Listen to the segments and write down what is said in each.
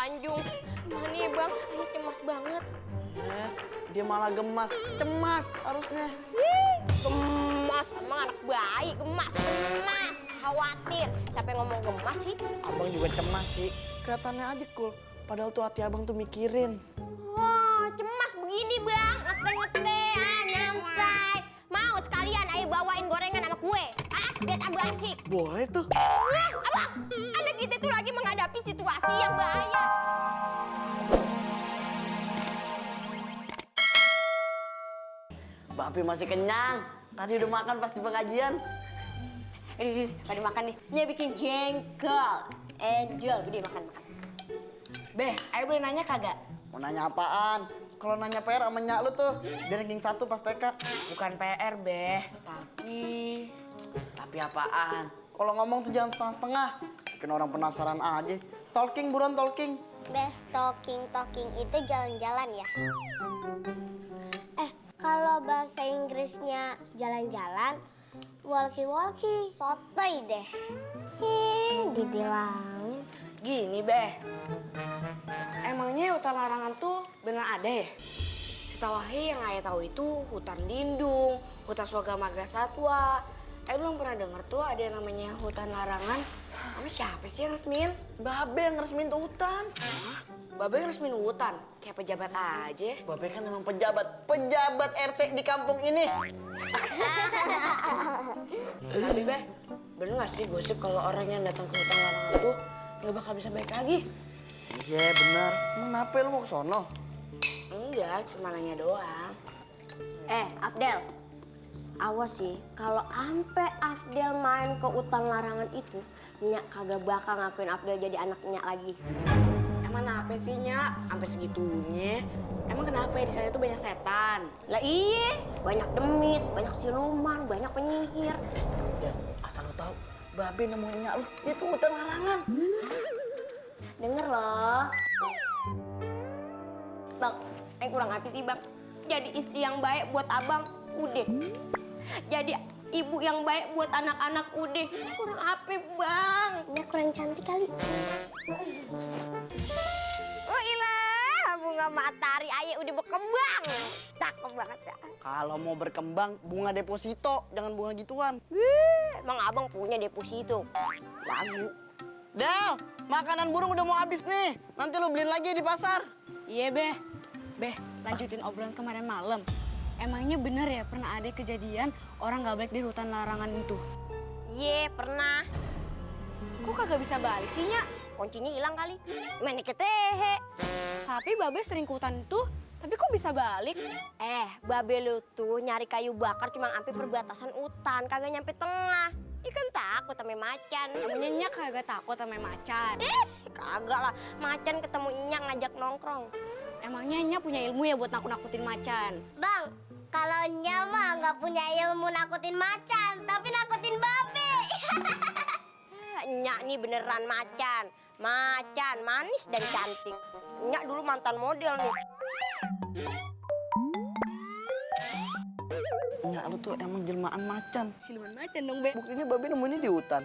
Tanjung. Mana ya bang, Ayu cemas banget. Dia malah gemas, cemas harusnya. Gemas, emang anak bayi gemas, khawatir. Siapa yang ngomong gemas sih? Abang juga cemas sih. Kelihatannya aja cool. Padahal tuh hati abang tuh mikirin. Oh, cemas begini bang, ngete-ngete, nyantai. Mau sekalian Ayu bawain gorengan sama kue? Biar tambah asik. Boleh tuh. Abang, anak kita tuh lagi menghadapi situasi yang bahaya. Bapi masih kenyang. Tadi udah makan pas di pengajian. Pada makan nih. Dia bikin jengkol. Angel, gede makan. Beh, Ayo boleh nanya kagak? Mau nanya apaan? Kalau nanya PR sama nyak lu tuh, dia ranking 1 pas TK. Bukan PR, Beh. Tapi apaan? Kalau ngomong tuh jangan setengah-setengah. Bikin orang penasaran aja. Talking buruan talking. Beh, talking itu jalan-jalan ya? Kalau bahasa Inggrisnya jalan-jalan, walkie-walkie, sotoy deh. Dibilangin. Gini, Beh. Emangnya hutan larangan tuh bener ada ya? Setahu yang Ayah tahu itu hutan lindung, hutan swaga marga satwa. Belum pernah denger tuh ada yang namanya hutan larangan. Sama siapa sih yang resmin? Babe yang resmin tuh hutan. Hah? Babe yang resmin hutan? Kayak pejabat aja. Babe kan memang pejabat RT di kampung ini. Tapi Beh, bener gak sih gosip kalau orang yang datang ke hutan larangan tuh nggak bakal bisa balik lagi? Iya bener. Emang kenapa lu mau ke sono? Enggak, cuma nanya doang. Afdel. Awas sih, kalau ampe Afdel main ke hutan larangan itu, Nyak kagak bakal ngakuin Afdel jadi anak Nyak lagi. Emang apa sih, Nyak? Sampai segitunya? Emang kenapa ya di sana tuh banyak setan? Lah iya, banyak demit, banyak siluman, banyak penyihir. Ya, asal lu tahu, Babe nemuin nyak lu, itu hutan larangan. Denger loh. Bang, kurang apa sih bang? Jadi istri yang baik buat abang, udah. Jadi ibu yang baik buat anak-anak, udah. Kurang apa bang? Ini kurang cantik kali. Oh ilah, bunga matahari ayah udah berkembang. Cakep banget ya. Kalau mau berkembang, bunga deposito, jangan bunga gituan. Emang abang punya deposito? Lagu. Del, makanan burung udah mau habis nih. Nanti lu beliin lagi di pasar. Iya, Beh. Beh, lanjutin obrolan kemarin malam. Emangnya bener ya pernah ada kejadian orang nggak balik di hutan larangan itu? Iya, pernah. Kok kagak bisa balik sih, Nyak? Kuncinya hilang kali. Main ketehe. Tapi Babe sering ke hutan itu, tapi kok bisa balik? Babe lu tuh nyari kayu bakar cuma sampai perbatasan hutan, kagak nyampe tengah. Dia kan takut sama macan. Namanya Nyak kagak takut sama macan. Kagak lah, macan ketemu Nyak ngajak nongkrong. Emangnya Nyak punya ilmu ya buat nakut-nakutin macan? Bang, kalau Nyama nggak punya ilmu nakutin macan, tapi nakutin babe. Nyak nih beneran macan. Macan, manis dan cantik. Nyak dulu mantan model nih. Nyak lu tuh emang jelmaan macan. Siluman macan dong, Be. Buktinya Babe nemuinnya di hutan.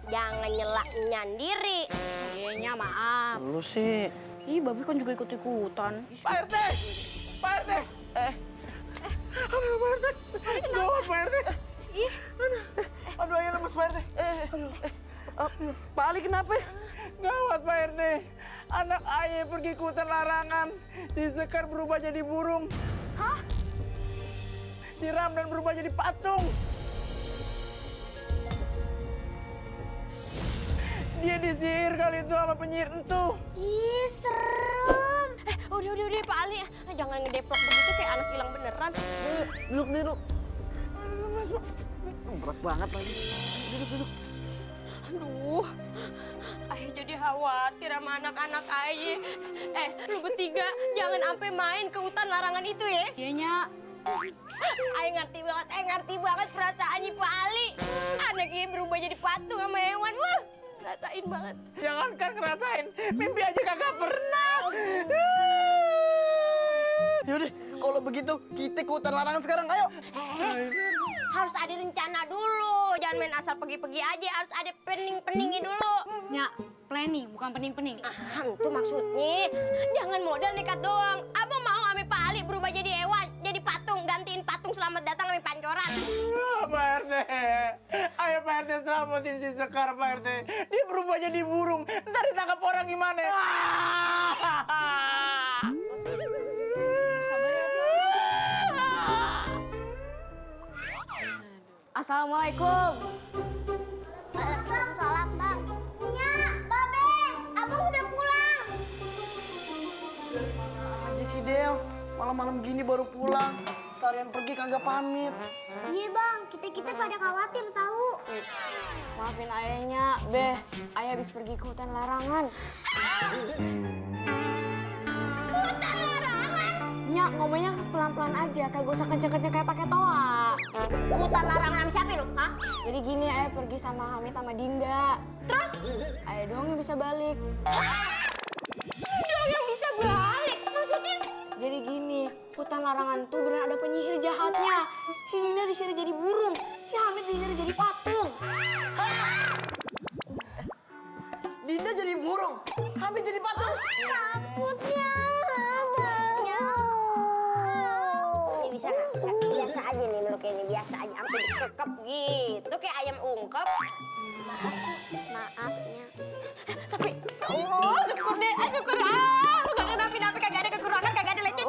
Jangan nyela nyandiri. Iya, Nyak, maaf. Lu sih. Ih, Babe kan juga ikut-ikutan. Pak RT! Pak RT! Aduh, Pak RT! Gawat, Pak RT! Ih, Aduh, ayah lemes, Pak RT! Pak Ali kenapa? Gawat, Pak RT! Anak ayah pergi ke hutan larangan. Si Sekar berubah jadi burung. hah? Si Ramdan berubah jadi patung. Dia disihir kali itu sama penyihir entu. Ih, serem. Udah Pak Ali. Jangan ngedeplok begitu kayak anak hilang beneran. Duduk. Aduh, lemes, Pak. Berat banget lagi. Duduk. Aduh, ayah jadi khawatir sama anak-anak ayah. Lu bertiga jangan sampai main ke hutan larangan itu ya. Iya, Nyak. Ayah ngerti banget perasaannya Pak Ali. Anaknya berubah jadi patung sama hewan. Wah, rasain banget. Jangankan ngerasain, mimpi aja kagak pernah. Yaudah, kalau begitu kita ke hutan larangan sekarang, ayo. harus ada rencana dulu. Jangan main asal pergi-pergi aja, harus ada pening-peningnya dulu. Nya, planning bukan pening-pening. Itu maksudnya. Jangan modal nekat doang. Abang mau ame Pak Ali berubah jadi hewan, jadi patung, gantiin patung selamat datang ame pancoran. Pak RT, ayo Pak RT selamatin si Sekar Pak RT. Dia berubah jadi burung, ntar ditangkap orang gimana? Sabar ya, Assalamualaikum. Waalaikumsalam, Bang. Nya, Babe, Abang udah pulang. Aja sih Del, malam-malam gini baru pulang. Seharian pergi kagak pamit. Iya, Bang. Kita pada khawatir tahu. Maafin ayahnya, Beh. Ayah habis pergi ke hutan larangan. Hutan larangan? Nya, ngomongnya pelan-pelan aja, kagak usah kenceng-kenceng kayak pakai toa. Hutan larangan sama siapa lu? Hah? Jadi gini, ayah pergi sama Hamid sama Dinda. Terus? Ayah doang yang bisa balik. Dong yang bisa balik. Maksudnya? Jadi gini, hutan larangan tuh beneran ada penyihir jahatnya. Si Dinda disihir jadi burung, si Hamid disihir jadi patung. Dinda jadi burung, Hamid jadi patung. Takutnya, Abang. Ini bisa nggak? Biasa aja nih menurut ini biasa aja. Sampai dikekep gitu kayak ayam ungkep. Maafnya. Tapi, oh syukur deh, syukur. Lu gak kenapa-napa, kagak ada kekurangan, kagak ada lecet.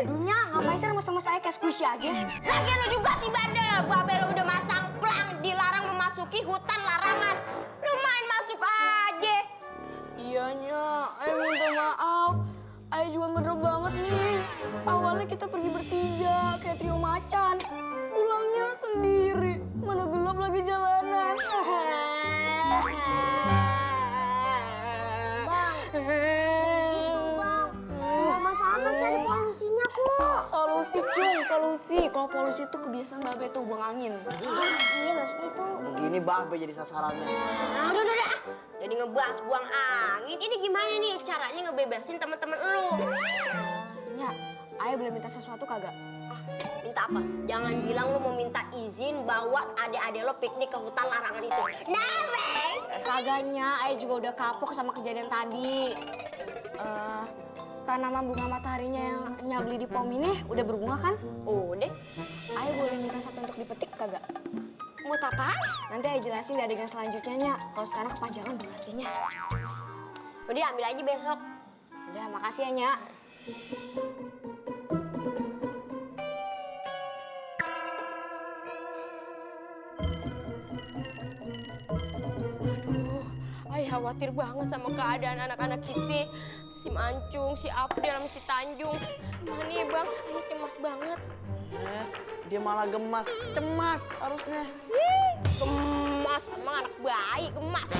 Aduh Nya, ngapain sih sama saya kayak squishy aja? Lagian lu juga sih bandel. Babel lu udah masang plang dilarang memasuki hutan larangan. Lu main masuk aja. Iya Nya, ayah minta maaf. Ayah juga ngedrop banget nih. Awalnya kita pergi bertiga, kayak trio macan. Pulangnya sendiri, mana gelap lagi jalanan. Bang, sama-sama cari polusinya kok. Solusi cung, solusi. Kalau polusi itu kebiasaan babe tuh buang angin. Iya, maksudnya itu. Begini Babe jadi sasarannya. Nah, udah. Jadi ngebahas buang angin. Ini gimana nih caranya ngebebasin temen-temen lu? Nya, ayah boleh minta sesuatu kagak? Minta apa? Jangan bilang lu mau minta izin bawa adik-adik lo piknik ke hutan larangan itu. Naweng! Kagaknya, ayah juga udah kapok sama kejadian tadi. Tanaman bunga mataharinya yang Nya beli di pom ini udah berbunga kan? Udah. Ayah boleh minta satu untuk dipetik kagak? Buat apa? Nanti ayah jelasin di adegan selanjutnya, Nya. Kalau sekarang kepanjangan durasinya. Udah ambil aja besok. Udah, makasih ya, Nya. Ayah khawatir banget sama keadaan anak-anak kita. Si Mancung, si Afdel, sama si Tanjung. Mana ya bang? Ayah cemas banget. Dia malah gemas, cemas harusnya. Gemas, emang anak bayi gemas,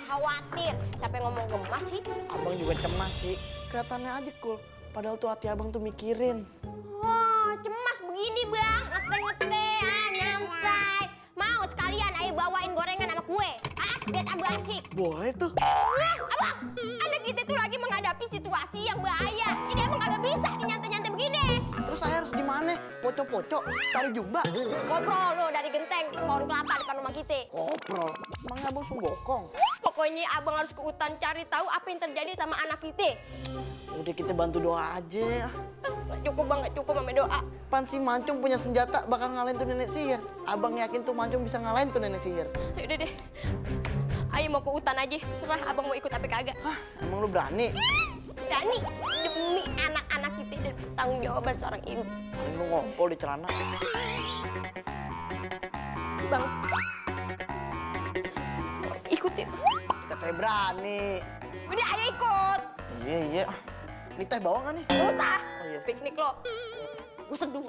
khawatir. Siapa yang ngomong gemas sih? Abang juga cemas sih. Kelihatannya aja cool. Padahal tuh hati abang tuh mikirin. Wah, cemas begini bang, ngete-ngete, nyantai. Mau sekalian ayah bawain gorengan sama kue? Biar tambah asik. Boleh tuh. Abang, anak kita tuh lagi menghadapi situasi yang bahaya. Ini emang kagak bisa nih nyantai-nyantai begini. Terus saya harus gimana? Pocok-pocok, tarik jumba. Koprol lo dari genteng pohon kelapa depan rumah kita. Koprol. Emangnya abang sunggokong? Pokoknya abang harus ke hutan cari tahu apa yang terjadi sama anak kita. Udah kita bantu doa aja. Nggak cukup bang, nggak cukup sama doa. Pan si Mancung punya senjata bakal ngalahin tuh nenek sihir. Abang yakin tuh Mancung bisa ngalahin tuh nenek sihir. Yaudah deh, ayo mau ke hutan aja. Terserah abang mau ikut apa kagak. Hah, emang lu berani? Berani demi anak-anak kita dan tanggung jawaban seorang ibu. Paling lu ngompol di celana. Bang, ikut yuk. Katanya berani. Udah ayo ikut. Iya. Ini teh bawa nggak nih? Nggak usah. Oh iya. Piknik lo. Gue seduh.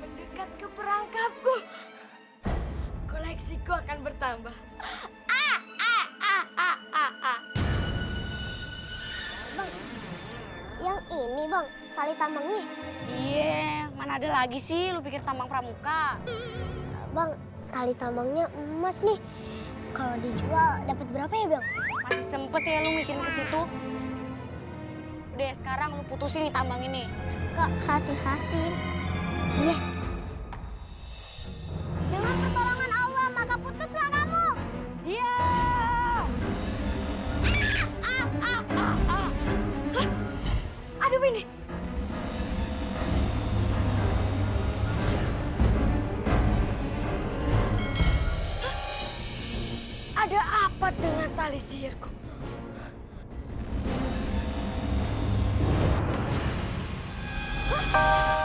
Mendekat ke perangkapku. Koleksiku akan bertambah. Yang ini bang, tali tambangnya. Iya, mana ada lagi sih lu pikir tambang pramuka? Bang, tali tambangnya emas nih. Kalau dijual dapat berapa ya bang? Masih sempet ya lu mikirin ke situ? Udah sekarang lu putusin nih tambang ini. Kak, hati-hati. Iya. Dengan pertolongan Allah, maka putuslah kamu. Iya. Aduh ini. Ada apa dengan tali sihirku? Hah?